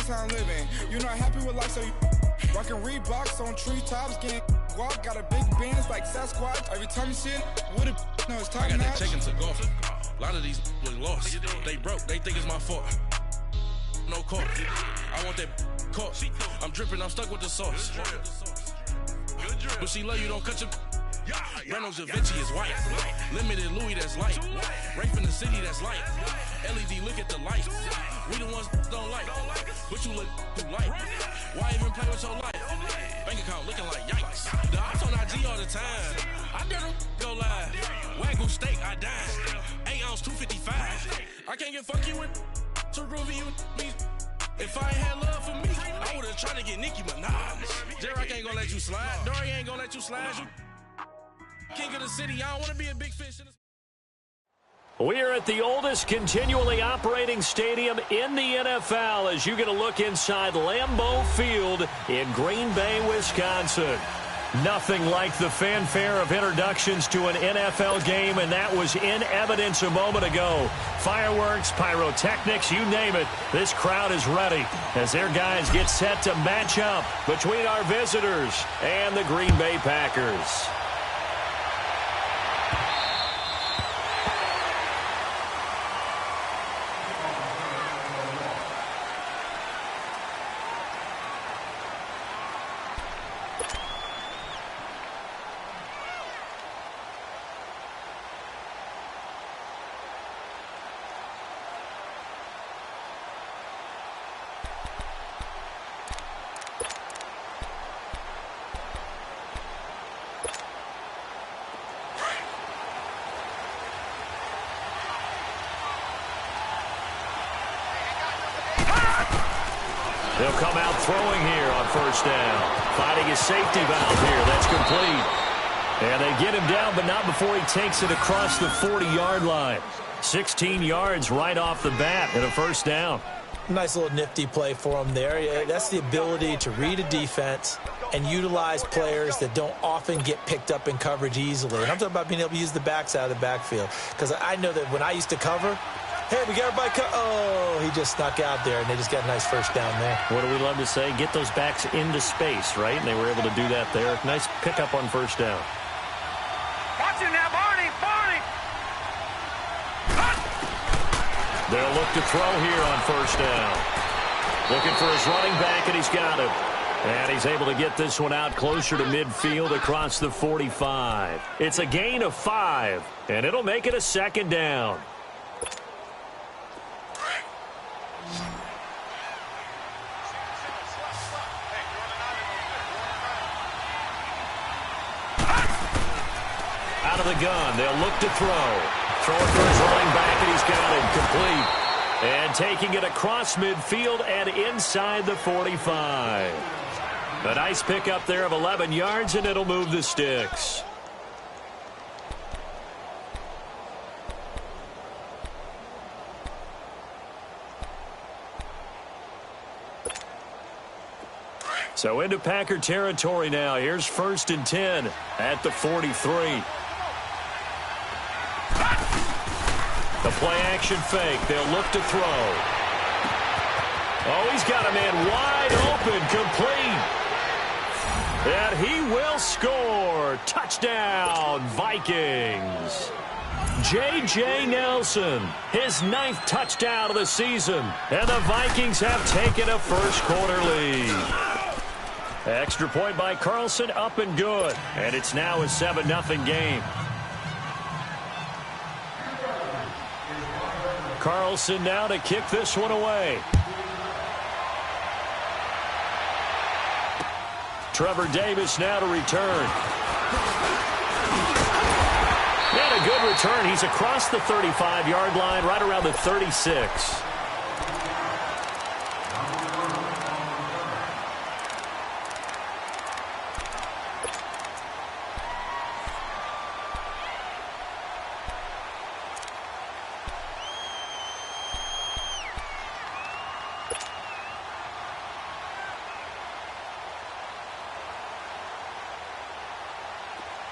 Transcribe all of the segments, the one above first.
time living. You're not happy with life, so you rockin' Reeboks on treetops, getting guap. Got a big bands like Sasquatch. Every time you see it, what it, no, it's top I got notch. that chicken to golf. A lot of these look lost. They broke, they think it's my fault. No court. I want that caught. I'm dripping, I'm stuck with the sauce. But she love you, don't cut your. Reynolds Da Vinci is white. Limited Louis, that's light. Rape in the city, that's light. LED, look at the light. We the ones don't like. But you look too light. Why even play with your life? Bank account looking like yikes. The ops on IG all the time. I dare them go live. Wagyu steak, I dine. 8 ounce, 255. I can't get fuck you with to groovy you me. If I ain't had love for me, I would've tried to get Nicki Minaj. J-Rock ain't gonna let you slide. Dory ain't gonna let you slide. You king of the city, I don't wanna be a big fish in the... We are at the oldest continually operating stadium in the NFL as you get a look inside Lambeau Field in Green Bay, Wisconsin. Nothing like the fanfare of introductions to an NFL game, and that was in evidence a moment ago. Fireworks, pyrotechnics, you name it. This crowd is ready as their guys get set to match up between our visitors and the Green Bay Packers. They'll come out throwing here on first down. Finding his safety valve here. That's complete. And they get him down, but not before he takes it across the 40-yard line. 16 yards right off the bat and a first down. Nice little nifty play for him there. That's the ability to read a defense and utilize players that don't often get picked up in coverage easily. And I'm talking about being able to use the backs out of the backfield. Because I know that when I used to cover, hey, we got everybody oh, he just snuck out there, and they just got a nice first down there. What do we love to say? Get those backs into space, right? And they were able to do that there. Nice pickup on first down. Watch it now, Barney! They'll look to throw here on first down. Looking for his running back, and he's got him. And he's able to get this one out closer to midfield across the 45. It's a gain of 5, and it'll make it a second down. Out of the gun, they'll look to throw. Throwing for his running back, and he's got him complete. And taking it across midfield and inside the 45. A nice pickup there of 11 yards, and it'll move the sticks. So into Packer territory now. Here's 1st and 10 at the 43. The play-action fake. They'll look to throw. Oh, he's got a man wide open, complete. And he will score. Touchdown, Vikings. J.J. Nelson, his 9th touchdown of the season. And the Vikings have taken a first-quarter lead. Extra point by Carlson, up and good. And it's now a 7-0 game. Carlson now to kick this one away. Trevor Davis now to return. And a good return. He's across the 35-yard line, right around the 36.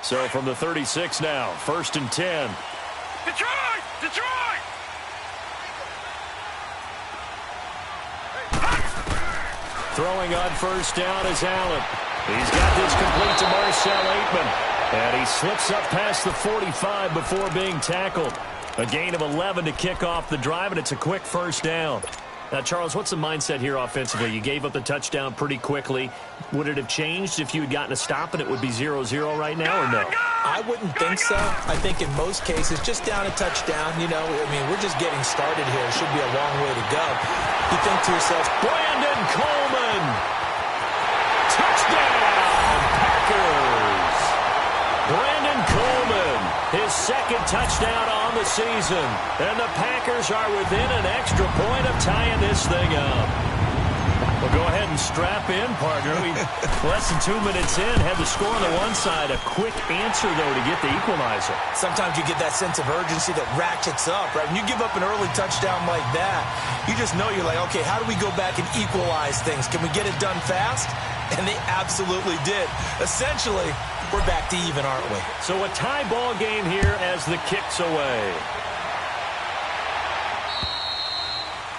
So from the 36 now, 1st and 10. Detroit! Detroit! Throwing on first down is Allen. He's got this complete to Marcel Aitman. And he slips up past the 45 before being tackled. A gain of 11 to kick off the drive, and it's a quick first down. Now, Charles, what's the mindset here offensively? You gave up the touchdown pretty quickly. Would it have changed if you had gotten a stop and it would be 0-0 right now, or no? I wouldn't think so. I think in most cases, just down a touchdown, you know, I mean, we're just getting started here. It should be a long way to go. You think to yourself, Brandon Coleman! Touchdown, Packers! Brandon Coleman, his second touchdown on the season. And the Packers are within an extra point of tying this thing up. Well, go ahead and strap in, partner. We less than 2 minutes in, had the score on the one side. A quick answer, though, to get the equalizer. Sometimes you get that sense of urgency that ratchets up, right? When you give up an early touchdown like that, you just know you're like, okay, how do we go back and equalize things? Can we get it done fast? And they absolutely did. Essentially, we're back to even, aren't we? So a tie ball game here as the kick's away.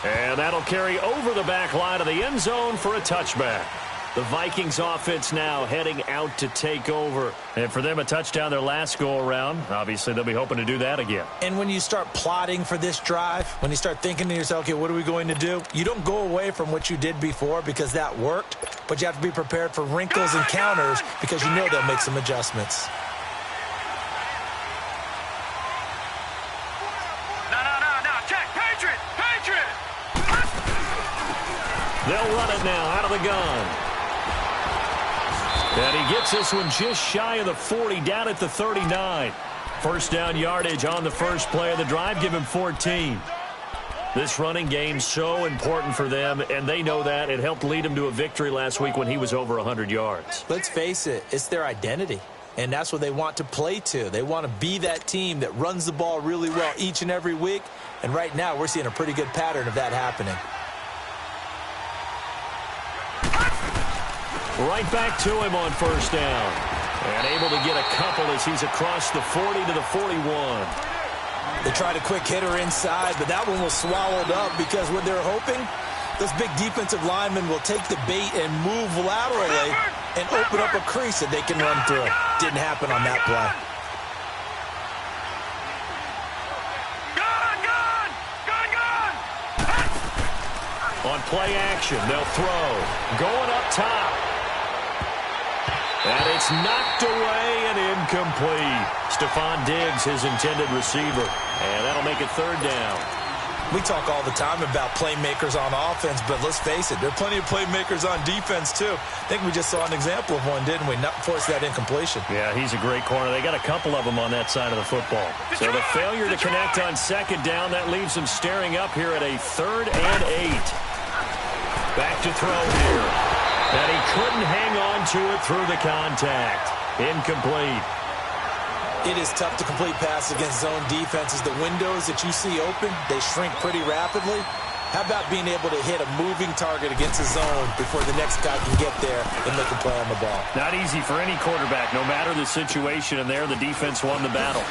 And that'll carry over the back line of the end zone for a touchback. The Vikings offense now heading out to take over. And for them, a touchdown their last go-around. Obviously, they'll be hoping to do that again. And when you start plotting for this drive, when you start thinking to yourself, okay, what are we going to do? You don't go away from what you did before because that worked, but you have to be prepared for wrinkles and counters because you know they'll make some adjustments. No. Check. Patriot. They'll run it now out of the gun. And he gets this one just shy of the 40, down at the 39. First down yardage on the first play of the drive. Give him 14. This running game so important for them, and they know that. It helped lead him to a victory last week when he was over 100 yards. Let's face it, it's their identity, and that's what they want to play to. They want to be that team that runs the ball really well each and every week, and right now we're seeing a pretty good pattern of that happening. Right back to him on first down. And able to get a couple as he's across the 40 to the 41. They tried a quick hitter inside, but that one was swallowed up because what they're hoping, those big defensive linemen will take the bait and move laterally and open up a crease that they can run through. Didn't happen on that play. On play action, they'll throw. Going up top. And it's knocked away and incomplete. Stephon Diggs, his intended receiver. And that'll make it third down. We talk all the time about playmakers on offense, but let's face it, there are plenty of playmakers on defense, too. I think we just saw an example of one, didn't we? Not force that incompletion. Yeah, he's a great corner. They got a couple of them on that side of the football. So the failure to connect on second down, that leaves them staring up here at a 3rd and 8. Back to throw here. And he couldn't hang on to it through the contact. Incomplete. It is tough to complete passes against zone defenses. The windows that you see open, they shrink pretty rapidly. How about being able to hit a moving target against a zone before the next guy can get there and make a play on the ball? Not easy for any quarterback, no matter the situation, and there the defense won the battle.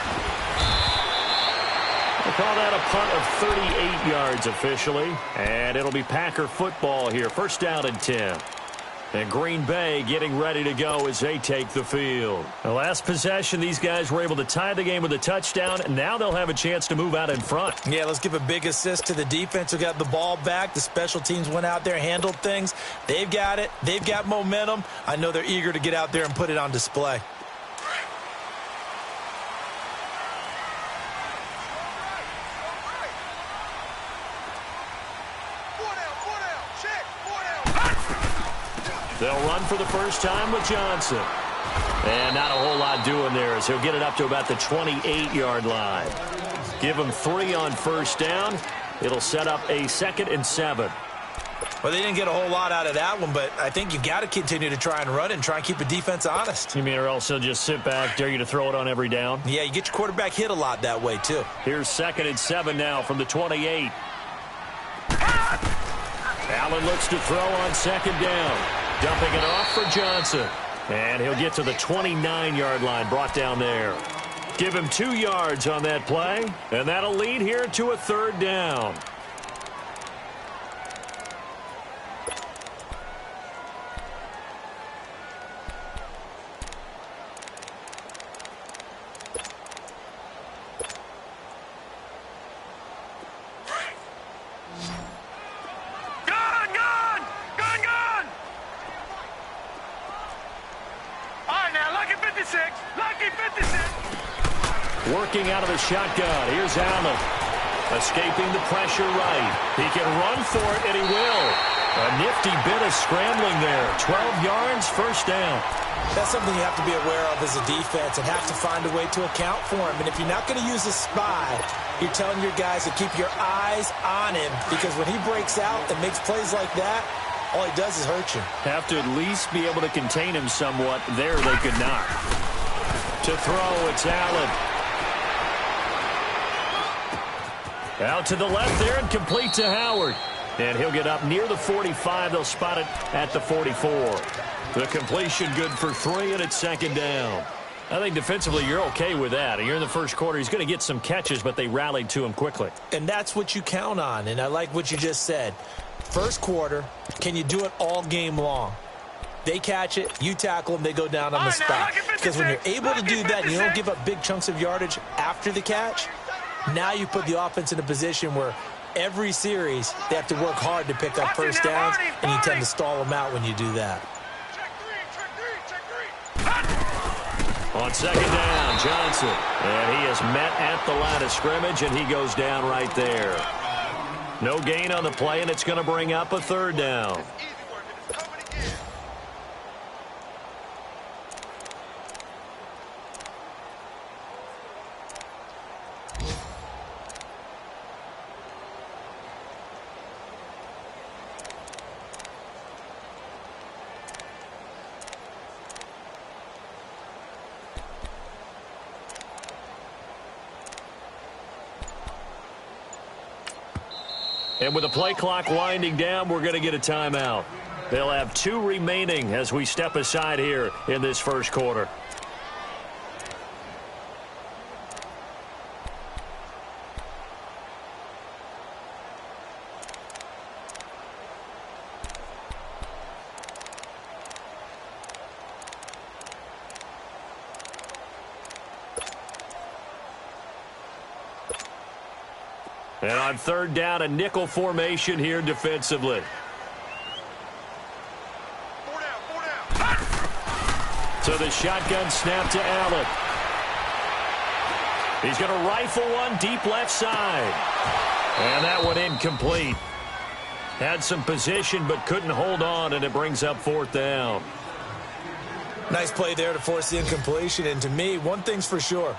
We'll call that a punt of 38 yards officially, and it'll be Packer football here. First down and 10. And Green Bay getting ready to go as they take the field. The last possession, these guys were able to tie the game with a touchdown, and now they'll have a chance to move out in front. Yeah, let's give a big assist to the defense who got the ball back. The special teams went out there, handled things. They've got it. They've got momentum. I know they're eager to get out there and put it on display. They'll run for the first time with Johnson. And not a whole lot doing there as he'll get it up to about the 28-yard line. Give him 3 on first down. It'll set up a 2nd and 7. Well, they didn't get a whole lot out of that one, but I think you got to continue to try and run it and try and keep the defense honest. You mean or else he'll just sit back, dare you to throw it on every down? Yeah, you get your quarterback hit a lot that way, too. Here's 2nd and 7 now from the 28. Allen looks to throw on 2nd down. Dumping it off for Johnson. And he'll get to the 29-yard line, brought down there. Give him 2 yards on that play, and that'll lead here to a 3rd down. Working out of the shotgun. Here's Allen. Escaping the pressure right. He can run for it, and he will. A nifty bit of scrambling there. 12 yards, first down. That's something you have to be aware of as a defense and have to find a way to account for him. And if you're not going to use a spy, you're telling your guys to keep your eyes on him, because when he breaks out and makes plays like that, all he does is hurt you. Have to at least be able to contain him somewhat. There they could not. To throw, it's Allen. Out to the left there and complete to Howard. And he'll get up near the 45. They'll spot it at the 44. The completion good for 3, and it's second down. I think defensively you're okay with that. You're in the first quarter. He's going to get some catches, but they rallied to him quickly. And that's what you count on, and I like what you just said. First quarter, can you do it all game long? They catch it, you tackle them, they go down on the spot. Because when you're able to do that and you don't give up big chunks of yardage after the catch, now you put the offense in a position where every series they have to work hard to pick up first downs, and you tend to stall them out when you do that. On second down, Johnson. And he is met at the line of scrimmage, and he goes down right there. No gain on the play, and it's going to bring up a third down. And with the play clock winding down, we're going to get a timeout. They'll have 2 remaining as we step aside here in this first quarter. And on third down, a nickel formation here defensively. 4 down. So the shotgun snap to Allen. He's going to rifle one deep left side. And that one incomplete. Had some position but couldn't hold on, and it brings up fourth down. Nice play there to force the incompletion. And to me, one thing's for sure.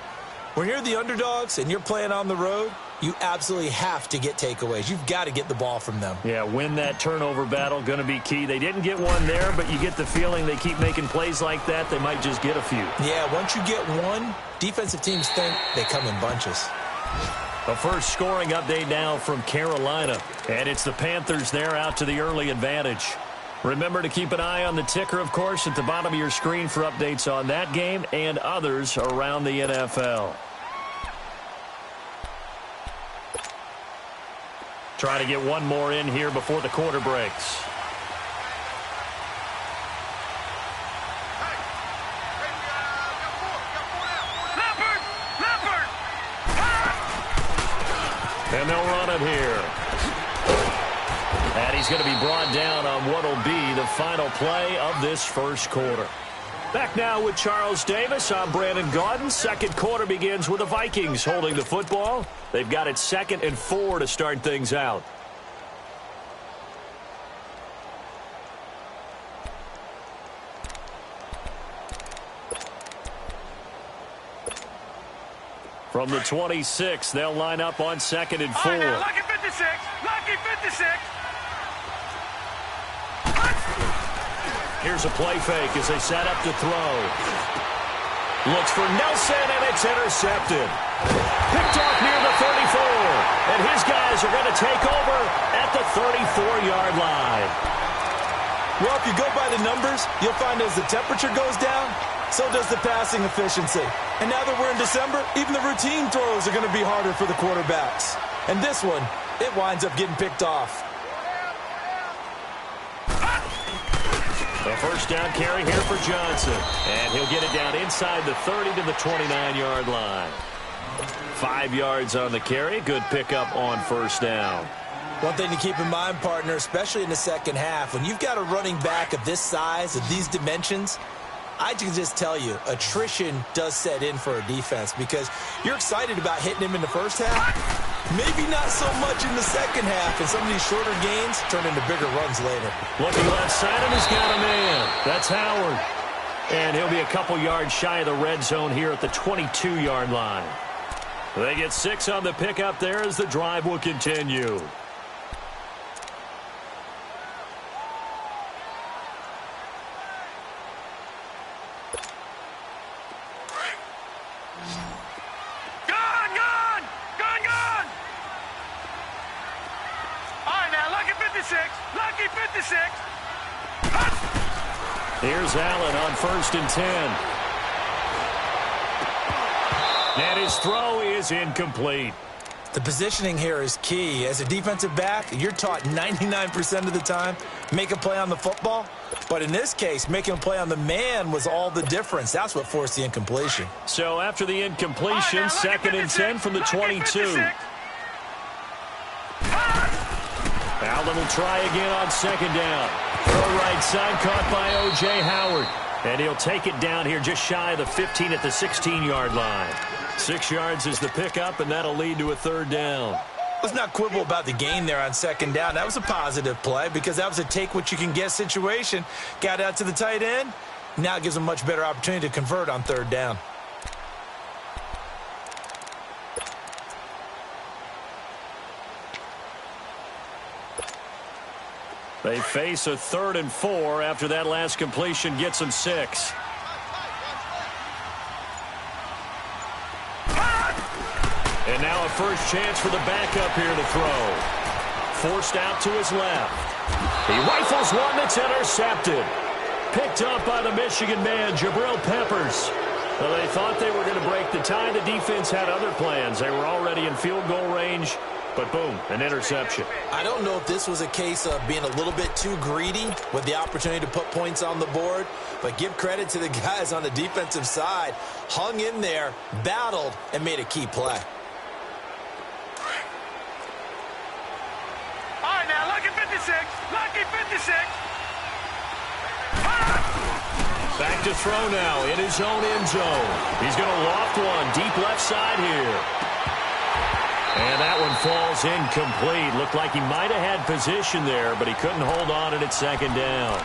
When you're the underdogs and you're playing on the road, you absolutely have to get takeaways. You've got to get the ball from them. Yeah, win that turnover battle, going to be key. They didn't get one there, but you get the feeling they keep making plays like that, they might just get a few. Yeah, once you get one, defensive teams think they come in bunches. A first scoring update now from Carolina, and it's the Panthers there out to the early advantage. Remember to keep an eye on the ticker, of course, at the bottom of your screen for updates on that game and others around the NFL. Try to get one more in here before the quarter breaks. And they'll run it here. And he's going to be brought down on what will be the final play of this first quarter. Back now with Charles Davis. I'm Brandon Gaudin. Second quarter begins with the Vikings holding the football. They've got it 2nd and 4 to start things out. From the 26, they'll line up on 2nd and 4. Now, lucky 56. Lucky 56. Here's a play fake as they set up to throw. Looks for Nelson, and it's intercepted. Picked off near the 34. And his guys are going to take over at the 34-yard line. Well, if you go by the numbers, you'll find as the temperature goes down, so does the passing efficiency. And now that we're in December, even the routine throws are going to be harder for the quarterbacks. And this one, it winds up getting picked off. A first down carry here for Johnson. And he'll get it down inside the 30 to the 29-yard line. 5 yards on the carry. Good pickup on first down. One thing to keep in mind, partner, especially in the second half, when you've got a running back of this size, of these dimensions, I can just tell you, attrition does set in for a defense because you're excited about hitting him in the first half. Maybe not so much in the second half, and some of these shorter gains turn into bigger runs later. Looking left side, and he's got a man. That's Howard. And he'll be a couple yards shy of the red zone here at the 22-yard line. They get 6 on the pickup there as the drive will continue. Lucky 56. Here's Allen on 1st and 10. And his throw is incomplete. The positioning here is key. As a defensive back, you're taught 99% of the time, make a play on the football. But in this case, making a play on the man was all the difference. That's what forced the incompletion. So after the incompletion, 2nd and 10 from the 22. Allen will try again on 2nd down. Throw right side, caught by O.J. Howard. And he'll take it down here just shy of the 15 at the 16-yard line. 6 yards is the pickup, and that'll lead to a 3rd down. Let's not quibble about the gain there on 2nd down. That was a positive play because that was a take-what-you-can-get situation. Got out to the tight end. Now it gives them a much better opportunity to convert on 3rd down. They face a 3rd and 4 after that last completion gets them 6. And now a first chance for the backup here to throw. Forced out to his left. He rifles one that's intercepted. Picked up by the Michigan man, Jabril Peppers. Well, they thought they were going to break the tie. The defense had other plans. They were already in field goal range. But boom, an interception. I don't know if this was a case of being a little bit too greedy with the opportunity to put points on the board, but give credit to the guys on the defensive side. Hung in there, battled, and made a key play. All right, now, lucky 56. Lucky 56. Back to throw now in his own end zone. He's going to loft one deep left side here. And that one falls incomplete. Looked like he might have had position there, but he couldn't hold on at its 2nd down.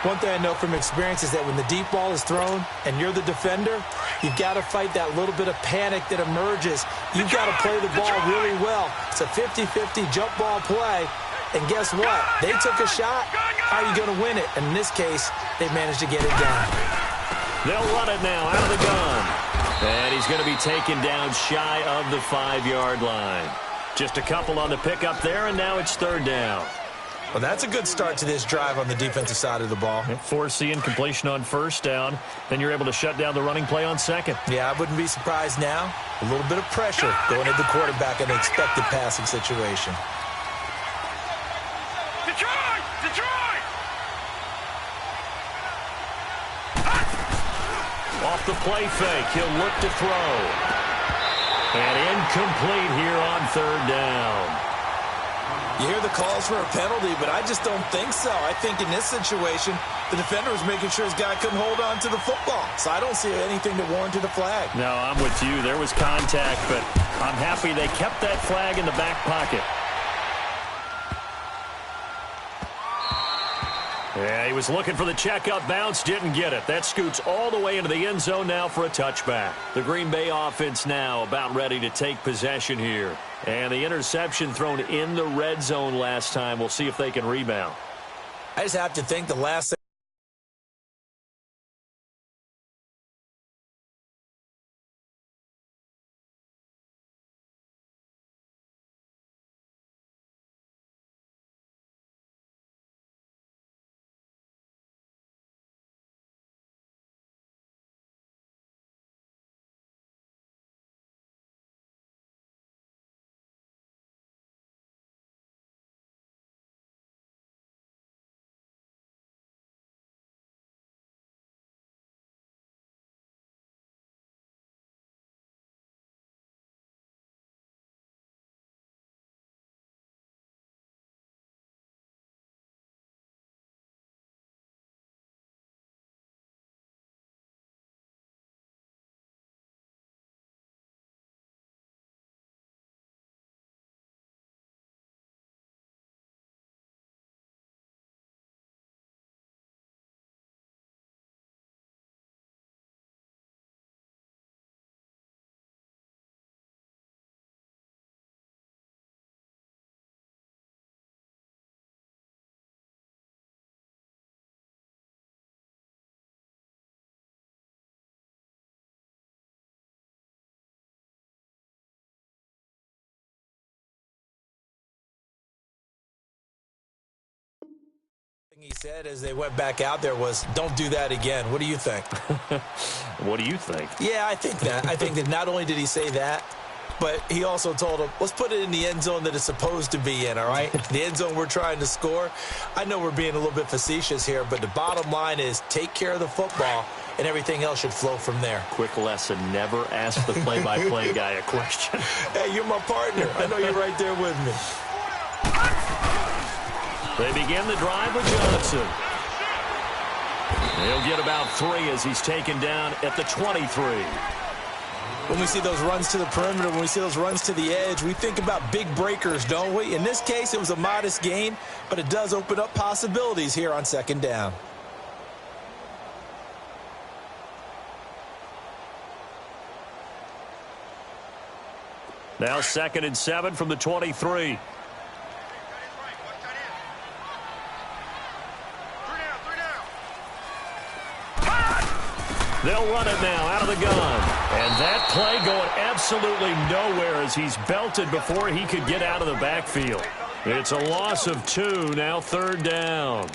One thing I know from experience is that when the deep ball is thrown and you're the defender, you've got to fight that little bit of panic that emerges. You've got to play the ball really well. It's a 50-50 jump ball play. And guess what? They took a shot. How are you going to win it? And in this case, they managed to get it done. They'll run it now out of the gun. And he's going to be taken down shy of the 5-yard line. Just a couple on the pickup there, and now it's 3rd down. Well, that's a good start to this drive on the defensive side of the ball. Force the incompletion on 1st down. Then you're able to shut down the running play on 2nd. Yeah, I wouldn't be surprised now. A little bit of pressure going at the quarterback in an expected passing situation. Detroit! Detroit! Off the play fake, he'll look to throw. And incomplete here on 3rd down. You hear the calls for a penalty, but I just don't think so. I think in this situation, the defender was making sure his guy couldn't hold on to the football. So I don't see anything that warranted a flag. No, I'm with you. There was contact, but I'm happy they kept that flag in the back pocket. Yeah, he was looking for the checkup bounce, didn't get it. That scoots all the way into the end zone now for a touchback. The Green Bay offense now about ready to take possession here. And the interception thrown in the red zone last time. We'll see if they can rebound. I just have to think the last He said as they went back out there was, don't do that again. What do you think? What do you think? Yeah, I think that. I think that not only did he say that, but he also told him, let's put it in the end zone that it's supposed to be in, all right? The end zone we're trying to score. I know we're being a little bit facetious here, but the bottom line is take care of the football, and everything else should flow from there. Quick lesson, never ask the play-by-play guy a question. Hey, you're my partner. I know you're right there with me. They begin the drive with Johnson. He'll get about 3 as he's taken down at the 23. When we see those runs to the perimeter, when we see those runs to the edge, we think about big breakers, don't we? In this case, it was a modest gain, but it does open up possibilities here on second down. Now 2nd and 7 from the 23. They'll run it now out of the gun. And that play going absolutely nowhere as he's belted before he could get out of the backfield. It's a loss of 2, now 3rd down.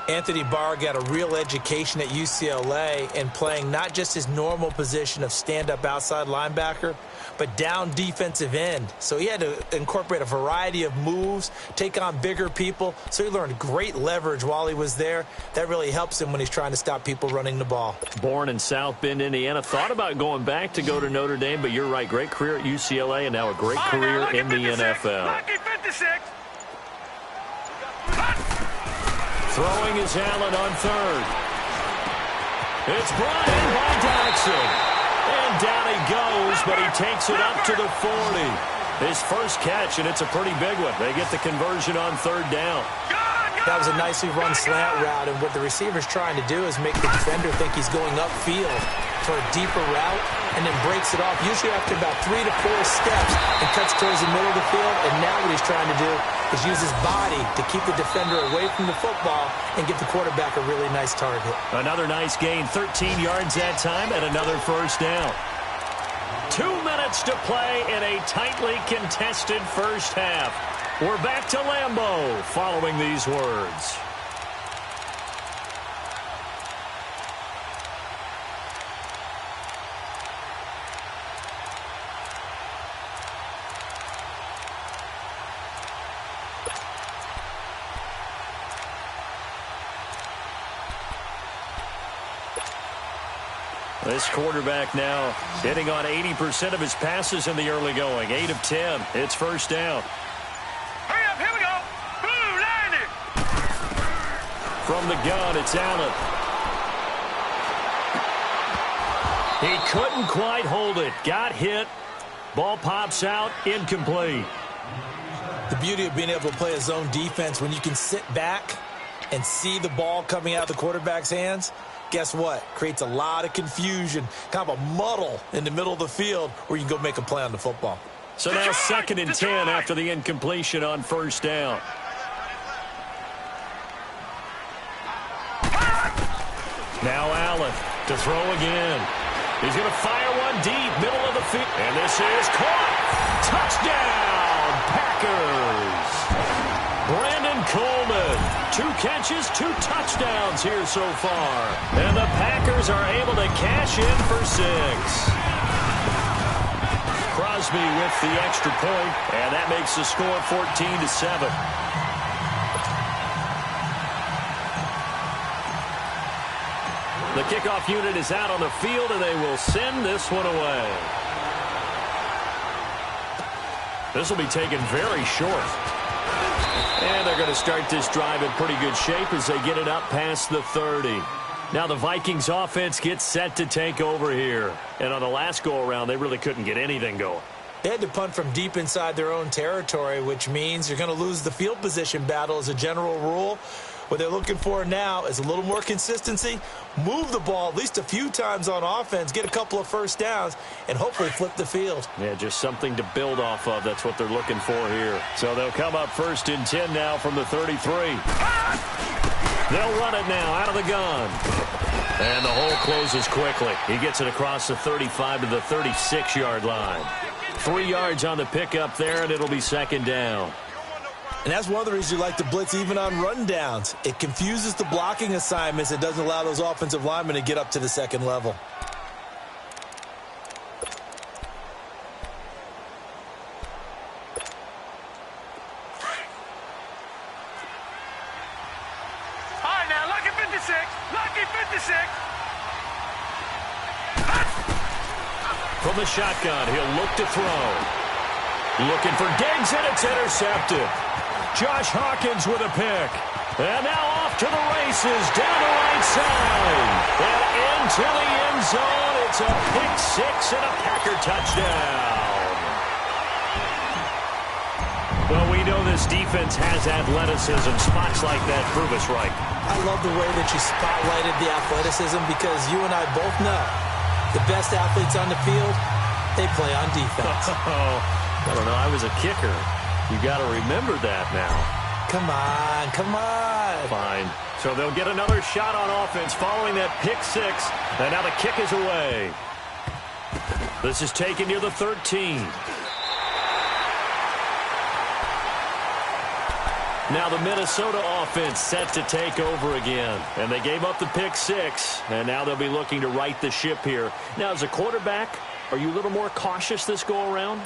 Anthony Barr got a real education at UCLA in playing not just his normal position of stand-up outside linebacker, but down defensive end. So he had to incorporate a variety of moves, take on bigger people. So he learned great leverage while he was there. That really helps him when he's trying to stop people running the ball. Born in South Bend, Indiana. Thought about going back to go to Notre Dame, but you're right. Great career at UCLA and now a great career in the NFL. Lucky 56. Throwing is Allen on 3rd. It's brought in by Jackson. And down he goes, but he takes it up to the 40. His first catch, and it's a pretty big one. They get the conversion on 3rd down. That was a nicely run slant route, and what the receiver's trying to do is make the defender think he's going upfield for a deeper route, and then breaks it off, usually after about 3 to 4 steps, and cuts towards the middle of the field. And now what he's trying to do is use his body to keep the defender away from the football and get the quarterback a really nice target. Another nice gain, 13 yards that time, and another first down. 2 minutes to play in a tightly contested first half. We're back to Lambeau following these words. This quarterback now hitting on 80% of his passes in the early going. 8 of 10. It's first down. Hurry up, here we go. Blue, line it. From the gun, it's Allen. He couldn't quite hold it. Got hit. Ball pops out. Incomplete. The beauty of being able to play a zone defense when you can sit back and see the ball coming out of the quarterback's hands, guess what? Creates a lot of confusion, kind of a muddle in the middle of the field where you can go make a play on the football. So now 2nd and 10 after the incompletion on first down. Now Allen to throw again. He's going to fire one deep, middle of the field. And this is caught. Touchdown, Packers. Brandon Coleman, 2 catches, 2 touchdowns here so far. And the Packers are able to cash in for 6. Crosby with the extra point, and that makes the score 14-7. The kickoff unit is out on the field, and they will send this one away. This will be taken very short. And they're going to start this drive in pretty good shape as they get it up past the 30. Now the Vikings offense gets set to take over here. And on the last go-around, they really couldn't get anything going. They had to punt from deep inside their own territory, which means you're going to lose the field position battle as a general rule. What they're looking for now is a little more consistency, move the ball at least a few times on offense, get a couple of first downs, and hopefully flip the field. Yeah, just something to build off of. That's what they're looking for here. So they'll come up 1st and 10 now from the 33. They'll run it now out of the gun. And the hole closes quickly. He gets it across the 35 to the 36-yard line. 3 yards on the pickup there, and it'll be 2nd down. And that's one of the reasons you like to blitz even on rundowns. It confuses the blocking assignments. It doesn't allow those offensive linemen to get up to the second level. All right, now, lucky 56. Lucky 56. From the shotgun, he'll look to throw. Looking for Diggs, and it's intercepted. Josh Hawkins with a pick. And now off to the races, down the right side. And into the end zone. It's a pick six and a Packer touchdown. Well, we know this defense has athleticism. Spots like that prove us right. I love the way that you spotlighted the athleticism because you and I both know the best athletes on the field, they play on defense. I don't know. I was a kicker. You got to remember that now. Come on, come on. Fine. So they'll get another shot on offense following that pick six. And now the kick is away. This is taken near the 13. Now the Minnesota offense set to take over again. And they gave up the pick six. And now they'll be looking to right the ship here. Now, as a quarterback, are you a little more cautious this go-around?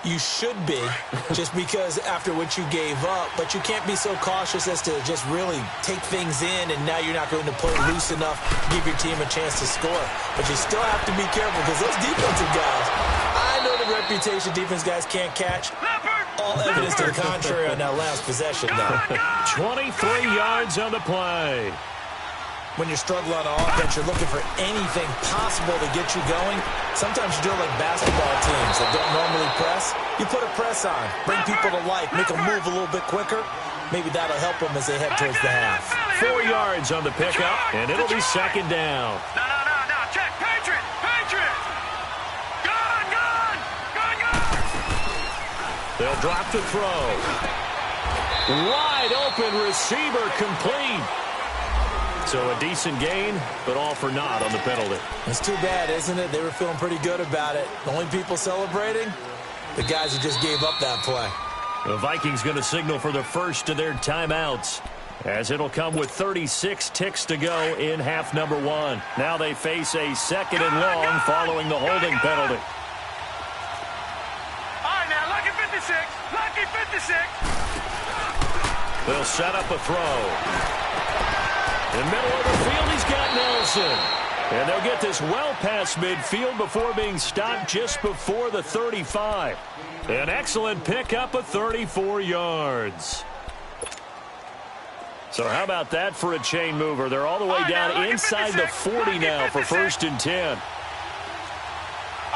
You should be, just because after what you gave up. But you can't be so cautious as to just really take things in, and now you're not going to play loose enough to give your team a chance to score. But you still have to be careful because those defensive guys, I know the reputation defense guys can't catch. All evidence to the contrary on that last possession, though. 23 yards on the play. When you're struggling on offense, you're looking for anything possible to get you going. Sometimes you do it like basketball teams that don't normally press. You put a press on, bring people to life, make them move a little bit quicker. Maybe that'll help them as they head towards the half. 4 yards on the pickup, and it'll be second down. No. Check. Patriot. Gun. They'll drop the throw. Wide open receiver complete. So a decent gain, but all for naught on the penalty. It's too bad, isn't it? They were feeling pretty good about it. The only people celebrating, the guys who just gave up that play. The Vikings going to signal for the first of their timeouts, as it'll come with 36 ticks to go in half number one. Now they face a second and long following the holding penalty. All right, now, lucky 56. Lucky 56. They'll set up a throw. In the middle of the field, he's got Nelson. And they'll get this well past midfield before being stopped just before the 35. An excellent pickup of 34 yards. So how about that for a chain mover? They're all the way down inside the 40 now for first and 10. All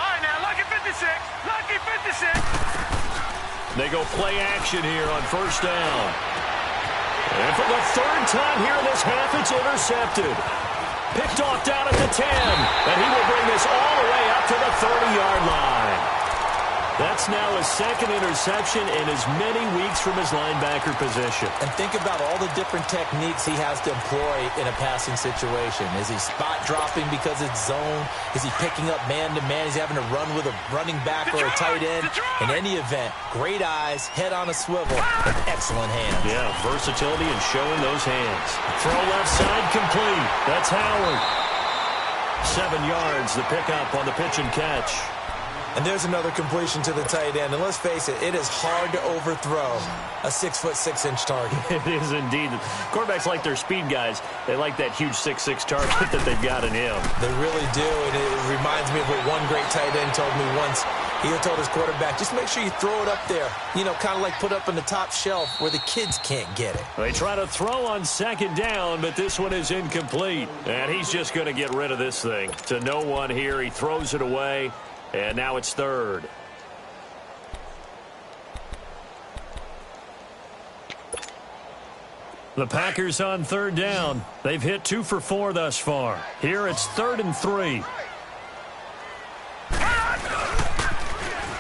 right, now, lucky 56. Lucky 56. They go play action here on first down. And for the third time here in this half, it's intercepted. Picked off down at the 10. And he will bring this all the way up to the 30-yard line. That's now his second interception in as many weeks from his linebacker position. And think about all the different techniques he has to employ in a passing situation. Is he spot dropping because it's zone? Is he picking up man-to-man? Is he having to run with a running back or a tight end? In any event, great eyes, head on a swivel, and excellent hands. Yeah, versatility and showing those hands. Throw left side complete. That's Howard. 7 yards, the pickup on the pitch and catch. And there's another completion to the tight end. And let's face it, it is hard to overthrow a 6'6" target. It is indeed. Quarterbacks like their speed guys. They like that huge 6'6" target that they've got in him. They really do. And it reminds me of what one great tight end told me once. He told his quarterback, just make sure you throw it up there. You know, kind of like put up on the top shelf where the kids can't get it. They try to throw on second down, but this one is incomplete. And he's just going to get rid of this thing. To no one here. He throws it away. And now it's third. The Packers on third down. They've hit 2 for 4 thus far. Here it's 3rd and 3.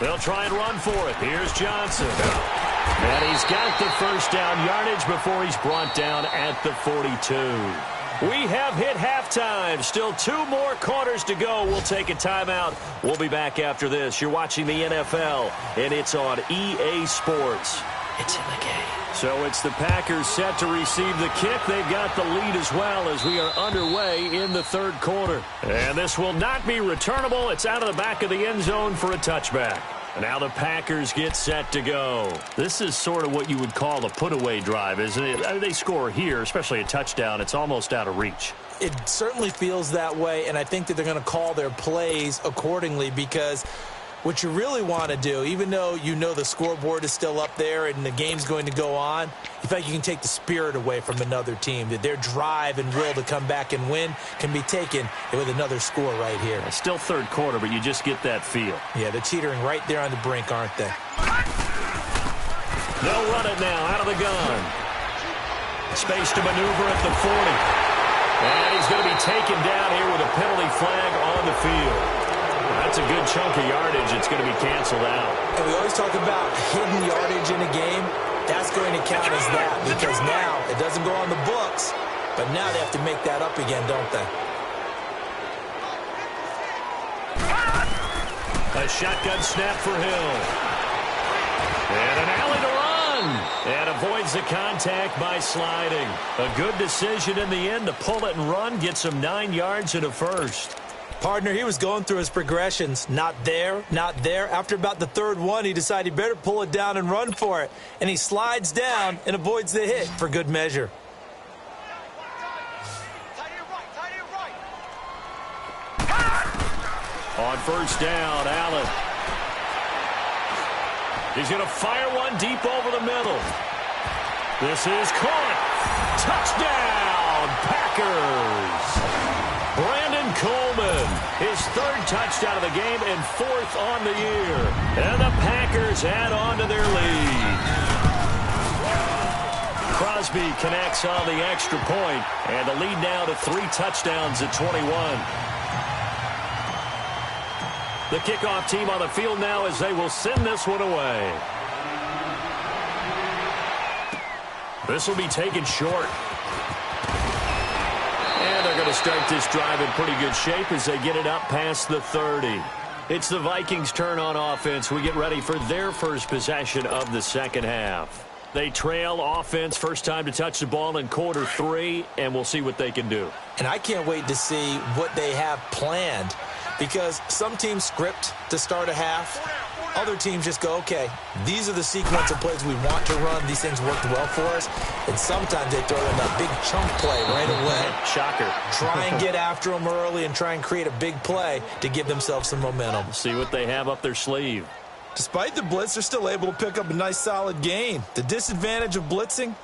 They'll try and run for it. Here's Johnson. And he's got the first down yardage before he's brought down at the 42. We have hit halftime. Still 2 more quarters to go. We'll take a timeout. We'll be back after this. You're watching the NFL, and it's on EA Sports. It's in the game. So it's the Packers set to receive the kick. They've got the lead as well as we are underway in the third quarter. And this will not be returnable. It's out of the back of the end zone for a touchback. And now the Packers get set to go. This is sort of what you would call a put-away drive, isn't it? They score here, especially a touchdown. It's almost out of reach. It certainly feels that way, and I think that they're going to call their plays accordingly because what you really want to do, even though you know the scoreboard is still up there and the game's going to go on, you think you can take the spirit away from another team, that their drive and will to come back and win can be taken with another score right here. It's still third quarter, but you just get that feel. Yeah, they're teetering right there on the brink, aren't they? They'll run it now out of the gun. Space to maneuver at the 40. And he's going to be taken down here with a penalty flag on the field. That's a good chunk of yardage. It's going to be canceled out. And we always talk about hidden yardage in a game. That's going to count as that because now it doesn't go on the books, but now they have to make that up again, don't they? A shotgun snap for Hill. And an alley to run. And avoids the contact by sliding. A good decision in the end to pull it and run. Gets him 9 yards and a first. Partner, he was going through his progressions. Not there, not there. After about the third one, he decided he better pull it down and run for it. And he slides down and avoids the hit for good measure. On first down, Allen. He's going to fire one deep over the middle. This is caught. Touchdown, Packers. Brandon Coleman, his third touchdown of the game and fourth on the year. And the Packers add on to their lead. Crosby connects on the extra point, and the lead now to 3 touchdowns at 21. The kickoff team on the field now as they will send this one away. This will be taken short. And they're going to start this drive in pretty good shape as they get it up past the 30. It's the Vikings' turn on offense. We get ready for their first possession of the second half. They trail offense, first time to touch the ball in quarter 3, and we'll see what they can do. And I can't wait to see what they have planned because some teams script to start a half. Other teams just go, okay, these are the sequence of plays we want to run. These things worked well for us. And sometimes they throw in a big chunk play right away. Shocker. Try and get after them early and try and create a big play to give themselves some momentum. See what they have up their sleeve. Despite the blitz, they're still able to pick up a nice solid gain. The disadvantage of blitzing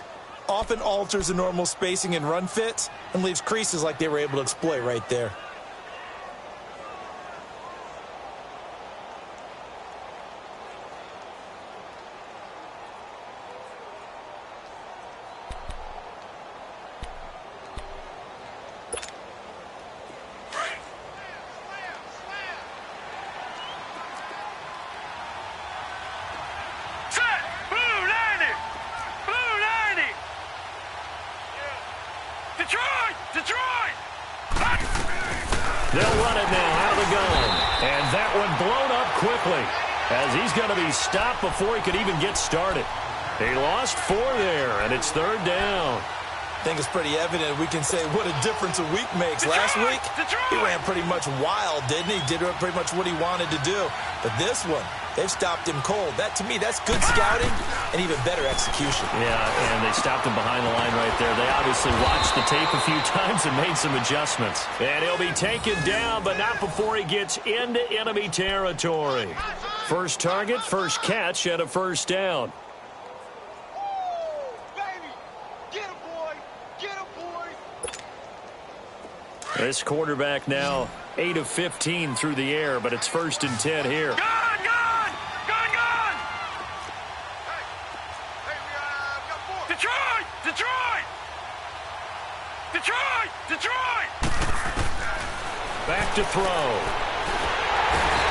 often alters the normal spacing and run fits and leaves creases like they were able to exploit right there. They'll run it now out of the gun. And that one blown up quickly as he's going to be stopped before he could even get started. He lost 4 there, and it's third down. I think it's pretty evident we can say what a difference a week makes. Last week, he ran pretty much wild, didn't he? Did pretty much what he wanted to do. But this one, they've stopped him cold. That, to me, that's good scouting and even better execution. Yeah, and they stopped him behind the line right there. They obviously watched the tape a few times and made some adjustments. And he'll be taken down, but not before he gets into enemy territory. First target, first catch, and a first down. This quarterback now 8 of 15 through the air, but it's 1st and 10 here. Gone! Detroit! Back to throw.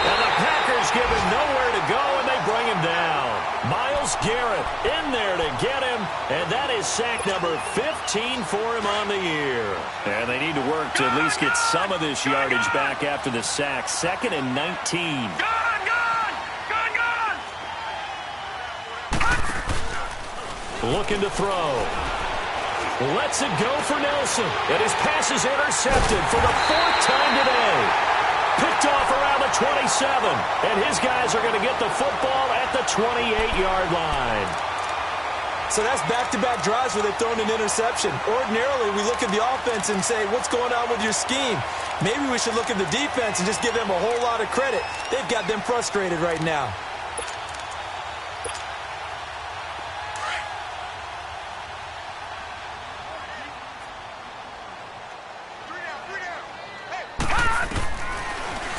And the Packers give him nowhere to go, and they bring him down. Myles Garrett in there to get him, and that is sack number 15 for him on the year. And they need to work to at least get some of this yardage back after the sack. 2nd and 19. looking to throw. Lets it go for Nelson. And his pass is intercepted for the 4th time today. Picked off around the 27. And his guys are going to get the football at the 28-yard line. So that's back-to-back drives where they've thrown an interception. Ordinarily, we look at the offense and say, what's going on with your scheme? Maybe we should look at the defense and just give them a whole lot of credit. They've got them frustrated right now.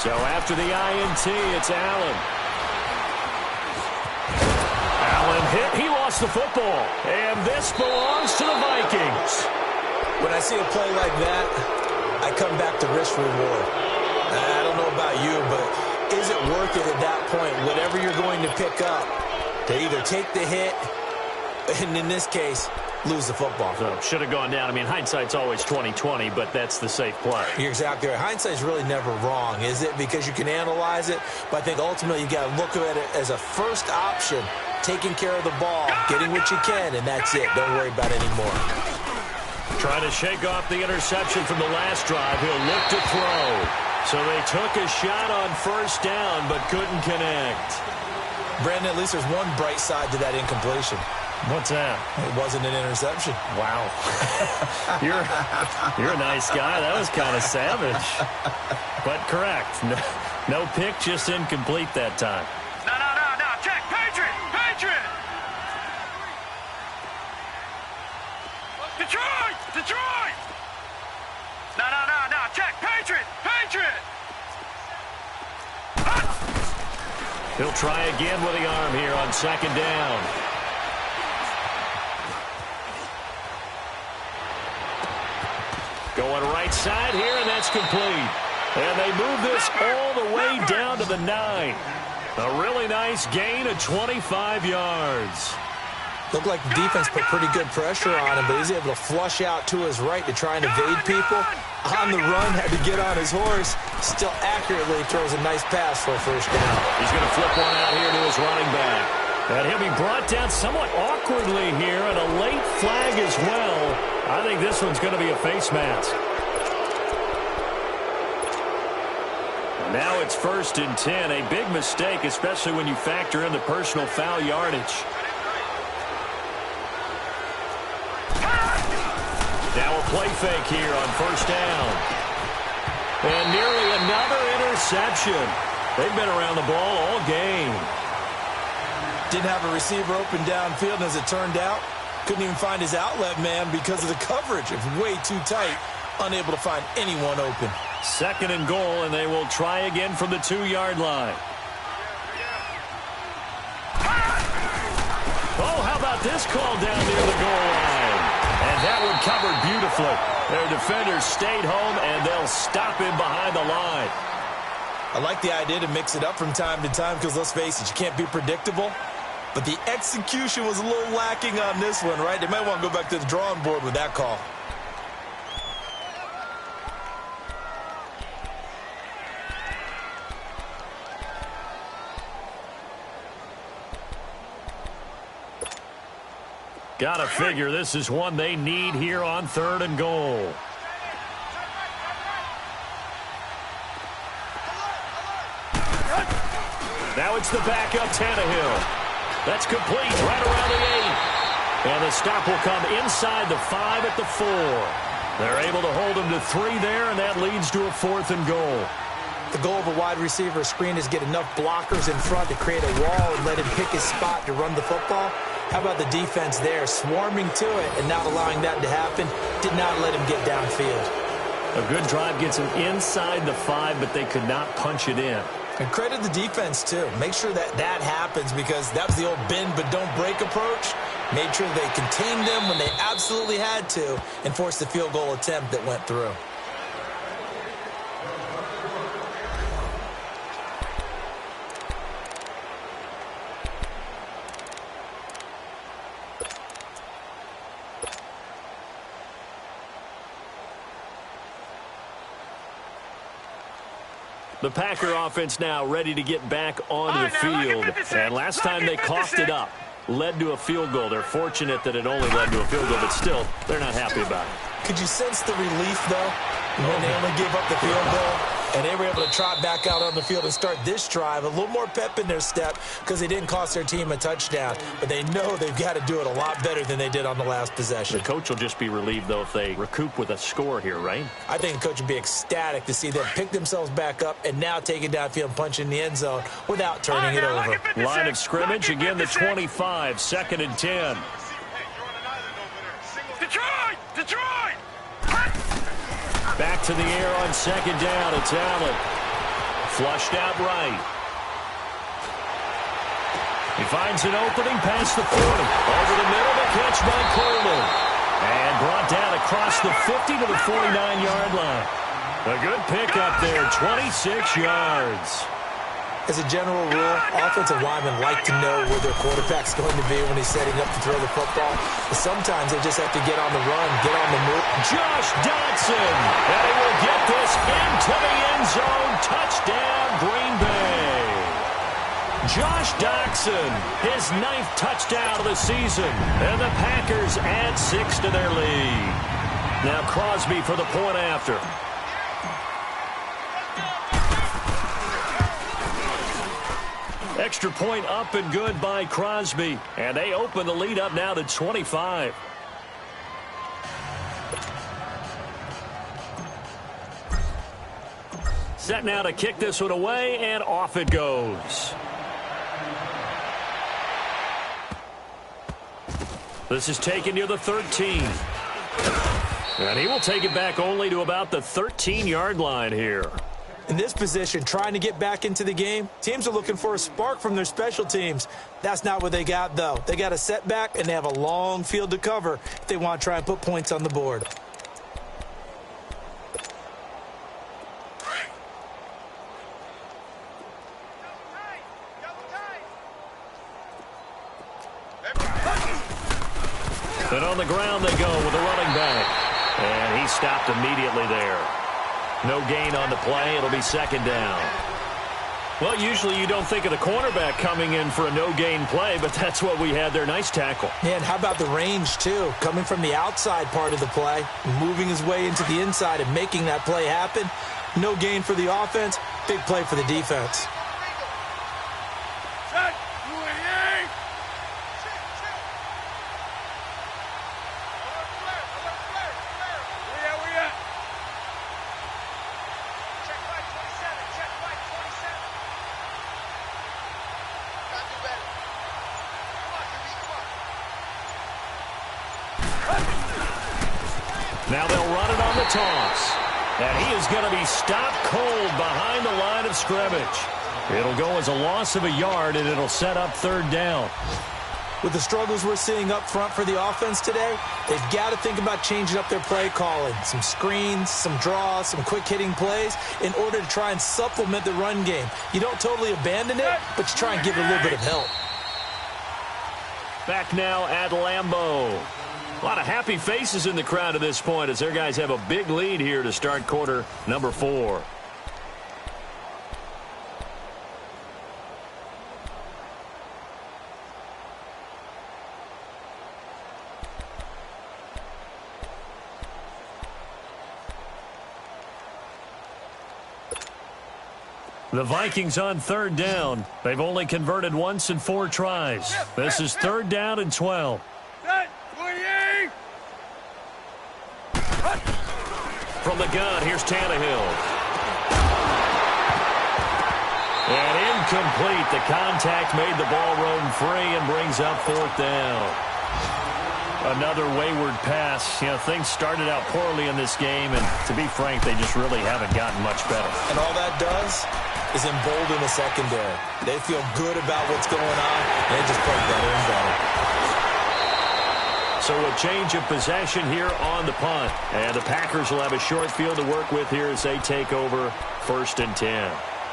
So after the INT, it's Allen. Allen hit. He lost the football. And this belongs to the Vikings. When I see a play like that, I come back to risk reward. I don't know about you, but is it worth it at that point, whatever you're going to pick up, to either take the hit, and in this case, lose the football? So should have gone down. I mean, hindsight's always 20/20, but that's the safe play. You're exactly right. Hindsight's really never wrong, is it? Because you can analyze it, but I think ultimately you got to look at it as a first option, taking care of the ball, getting what you can, and that's it. Don't worry about it anymore. Trying to shake off the interception from the last drive. He'll look to throw. So they took a shot on first down, but couldn't connect. Brandon, at least there's one bright side to that incompletion. What's that? It wasn't an interception. Wow. You're a nice guy. That was kind of savage. But correct. No pick, just incomplete that time. No. Check. Patriot. Detroit. No. Check. Patriot. He'll try again with the arm here on second down. Going right side here, and that's complete. And they move this all the way down to the 9. A really nice gain of 25 yards. Looked like the defense put pretty good pressure on him, but he's able to flush out to his right to try and evade people. On the run, had to get on his horse. Still accurately throws a nice pass for a first down. He's going to flip one out here to his running back. And he'll be brought down somewhat awkwardly here, and a late flag as well. I think this one's going to be a face mask. Now it's 1st and 10. A big mistake, especially when you factor in the personal foul yardage. Now a play fake here on first down. And nearly another interception. They've been around the ball all game. Didn't have a receiver open downfield, and as it turned out, couldn't even find his outlet man because of the coverage. It was way too tight, unable to find anyone open. 2nd and goal, and they will try again from the 2-yard line. Oh, how about this call down near the goal line? And that one covered beautifully. Their defenders stayed home, and they'll stop him behind the line. I like the idea to mix it up from time to time because, let's face it, you can't be predictable. But the execution was a little lacking on this one, right? They might want to go back to the drawing board with that call. Gotta figure this is one they need here on 3rd and goal. Now it's the backup Tannehill. That's complete right around the 8. And the stop will come inside the 5 at the 4. They're able to hold him to 3 there, and that leads to a 4th and goal. The goal of a wide receiver screen is get enough blockers in front to create a wall and let him pick his spot to run the football. How about the defense there, swarming to it and not allowing that to happen? Did not let him get downfield. A good drive gets him inside the 5, but they could not punch it in. And credit the defense, too. Make sure that that happens because that was the old bend but don't break approach. Made sure they contained them when they absolutely had to and forced the field goal attempt that went through. The Packer offense now ready to get back on the field. And last time they coughed it up. led to a field goal. They're fortunate that it only led to a field goal, but still, they're not happy about it. Could you sense the relief, though, when they only gave up the field goal? And they were able to trot back out on the field and start this drive. A little more pep in their step because they didn't cost their team a touchdown. But they know they've got to do it a lot better than they did on the last possession. The coach will just be relieved, though, if they recoup with a score here, right? I think the coach would be ecstatic to see them pick themselves back up and now take it downfield and punch in the end zone without turning it over. Line of scrimmage, again the 25, 2nd and 10. Detroit! Back to the air on 2nd down. It's Allen. Flushed out right. He finds an opening past the 40. Over the middle, the catch by Coleman. And brought down across the 50 to the 49-yard line. A good pickup there, 26 yards. As a general rule, offensive linemen like to know where their quarterback's going to be when he's setting up to throw the football. But sometimes they just have to get on the run, get on the move. Josh Dotson, and he will get this into the end zone. Touchdown, Green Bay. Josh Dotson, his 9th touchdown of the season, and the Packers add 6 to their lead. Now Crosby for the point after. Extra point up and good by Crosby. And they open the lead up now to 25. Set now to kick this one away, and off it goes. This is taken near the 13. And he will take it back only to about the 13-yard line here. In this position, trying to get back into the game, teams are looking for a spark from their special teams. That's not what they got, though. They got a setback, and they have a long field to cover if they want to try and put points on the board. And on the ground they go with the running back. And he stopped immediately there. No gain on the play. It'll be 2nd down. Well, usually you don't think of the cornerback coming in for a no-gain play, but that's what we had there. Nice tackle. And how about the range, too? Coming from the outside part of the play, moving his way into the inside and making that play happen. No gain for the offense, big play for the defense. Now they'll run it on the toss. And he is going to be stopped cold behind the line of scrimmage. It'll go as a loss of a yard, and it'll set up 3rd down. With the struggles we're seeing up front for the offense today, they've got to think about changing up their play calling. Some screens, some draws, some quick-hitting plays in order to try and supplement the run game. You don't totally abandon it, but you try and give it a little bit of help. Back now at Lambeau. A lot of happy faces in the crowd at this point as their guys have a big lead here to start quarter number 4. The Vikings on 3rd down. They've only converted once in 4 tries. This is 3rd down and 12. From the gun, here's Tannehill. And incomplete. The contact made the ball roam free and brings up 4th down. Another wayward pass. You know, things started out poorly in this game, and to be frank, they just really haven't gotten much better. And all that does is embolden the secondary. They feel good about what's going on, and they just play better and better. So a change of possession here on the punt. And the Packers will have a short field to work with here as they take over 1st and 10.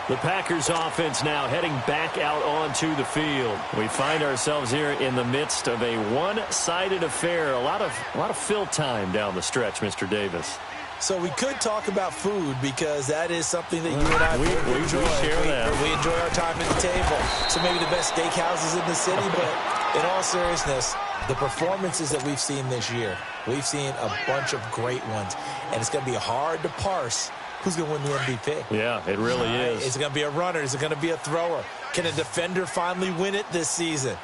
The Packers offense now heading back out onto the field. We find ourselves here in the midst of a one-sided affair. A lot of fill time down the stretch, Mr. Davis. So we could talk about food because that is something that you and I enjoy. We share that. We enjoy our time at the table. So maybe the best steakhouses in the city, but In all seriousness, the performances that we've seen this year, we've seen a bunch of great ones, and it's going to be hard to parse who's going to win the MVP. Yeah, it really is. Is it going to be a runner? Is it going to be a thrower? Can a defender finally win it this season?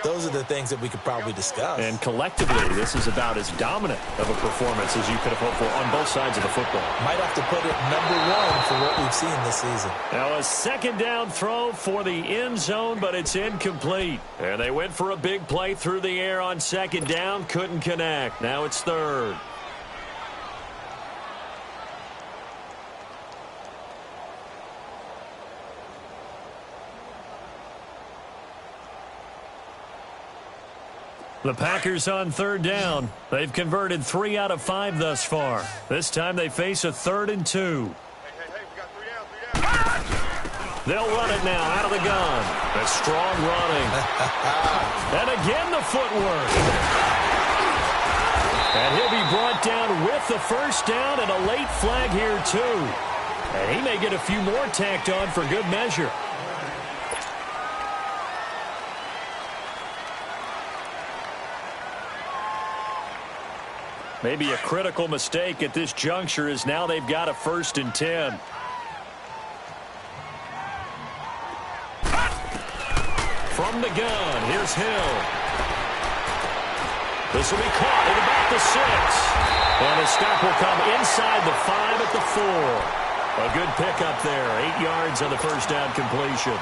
Those are the things that we could probably discuss. And collectively, this is about as dominant of a performance as you could have hoped for on both sides of the football. Might have to put it #1 for what we've seen this season. Now a second down throw for the end zone, but it's incomplete. And they went for a big play through the air on second down, couldn't connect. Now it's third. The Packers on third down. They've converted 3 out of 5 thus far. This time they face a 3rd and 2. Hey, we got 3 down. They'll run it now out of the gun. A strong running. And again the footwork. And he'll be brought down with the first down and a late flag here too. And he may get a few more tacked on for good measure. Maybe a critical mistake at this juncture is now they've got a 1st and 10. From the gun, here's Hill. This will be caught at about the 6. And a stop will come inside the 5 at the 4. A good pickup there, 8 yards on the first down completion.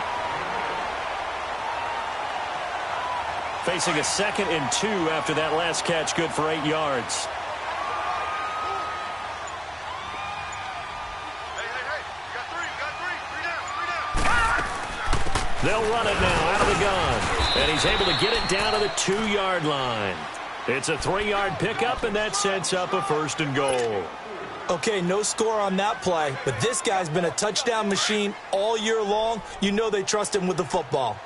Facing a 2nd and 2 after that last catch, good for 8 yards. They'll run it now out of the gun. And he's able to get it down to the 2-yard line. It's a 3-yard pickup, and that sets up a 1st and goal. Okay, no score on that play, but this guy's been a touchdown machine all year long. You know they trust him with the football.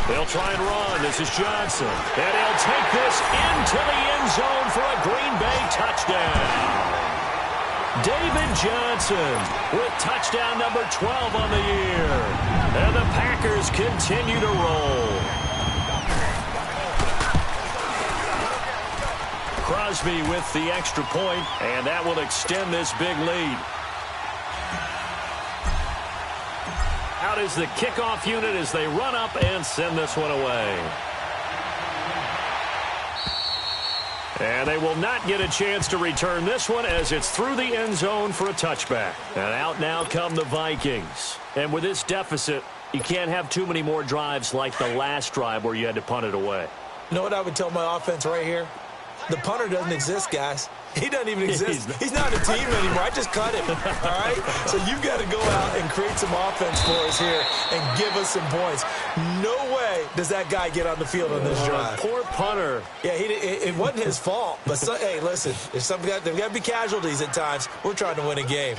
They'll try and run. This is Johnson. And he'll take this into the end zone for a Green Bay touchdown. David Johnson with touchdown number 12 on the year. And the Packers continue to roll. Crosby with the extra point, and that will extend this big lead. Out is the kickoff unit as they run up and send this one away. And they will not get a chance to return this one as it's through the end zone for a touchback. And out now come the Vikings. And with this deficit, you can't have too many more drives like the last drive where you had to punt it away. You know what I would tell my offense right here? The punter doesn't exist, guys. He doesn't even exist. He's not a team anymore. I just cut him, all right? So you've got to go out and create some offense for us here and give us some points. No way does that guy get on the field on this drive. Poor punter. Yeah, it wasn't his fault. But, hey, listen, there's got to be casualties at times. We're trying to win a game.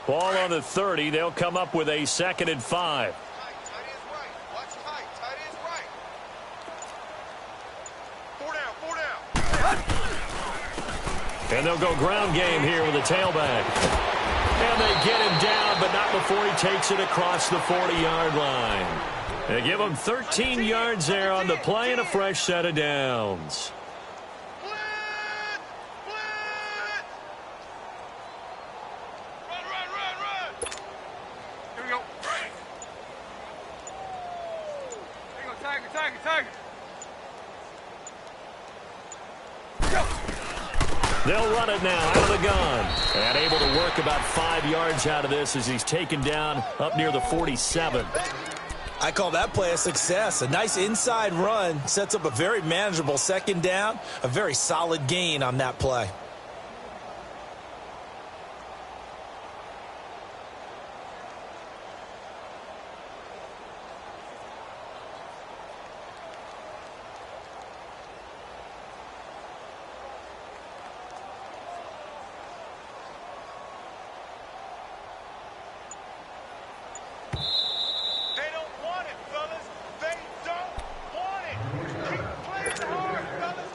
Ball on the 30. They'll come up with a 2nd and 5. And they'll go ground game here with a tailback. And they get him down, but not before he takes it across the 40-yard line. They give him 13 yards there on the play and a fresh set of downs. They'll run it now out of the gun. And able to work about 5 yards out of this as he's taken down up near the 47. I call that play a success. A nice inside run sets up a very manageable 2nd down. A very solid gain on that play.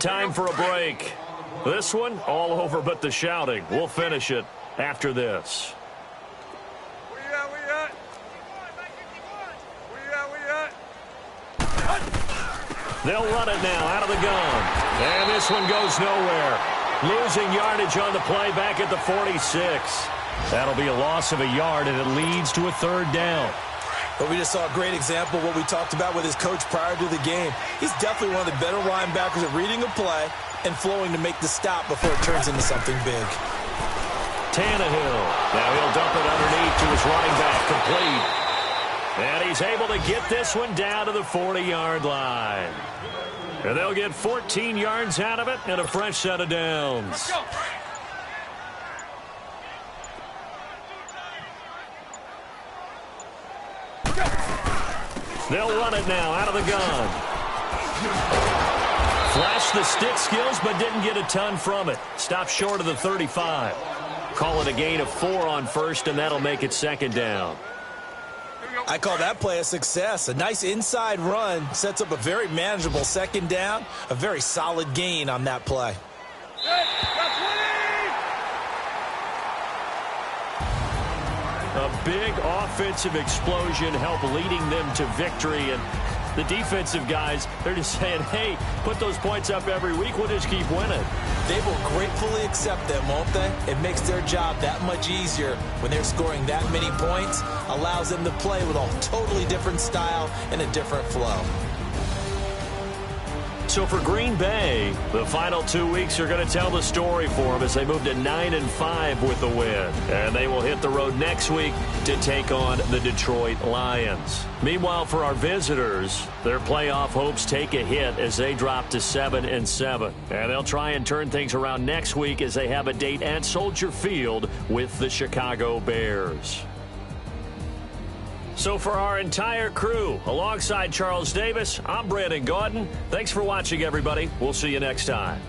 Time for a break. This one, all over but the shouting. We'll finish it after this. They'll run it now out of the gun. And this one goes nowhere. Losing yardage on the play back at the 46. That'll be a loss of a yard, and it leads to a third down. But we just saw a great example of what we talked about with his coach prior to the game. He's definitely one of the better linebackers at reading a play and flowing to make the stop before it turns into something big. Tannehill. Now he'll dump it underneath to his running back, complete. And he's able to get this one down to the 40-yard line. And they'll get 14 yards out of it and a fresh set of downs. They'll run it now out of the gun. Flashed the stick skills, but didn't get a ton from it. Stopped short of the 35. Call it a gain of 4 on first, and that'll make it second down. I call that play a success. A nice inside run sets up a very manageable second down. A very solid gain on that play. A big offensive explosion helped leading them to victory. And the defensive guys, they're just saying, hey, put those points up every week. We'll just keep winning. They will gratefully accept them, won't they? It makes their job that much easier when they're scoring that many points. Allows them to play with a totally different style and a different flow. So for Green Bay, the final 2 weeks are going to tell the story for them as they move to 9-5 with the win. And they will hit the road next week to take on the Detroit Lions. Meanwhile, for our visitors, their playoff hopes take a hit as they drop to 7-7. And they'll try and turn things around next week as they have a date at Soldier Field with the Chicago Bears. So for our entire crew, alongside Charles Davis, I'm Brandon Gaudin. Thanks for watching, everybody. We'll see you next time.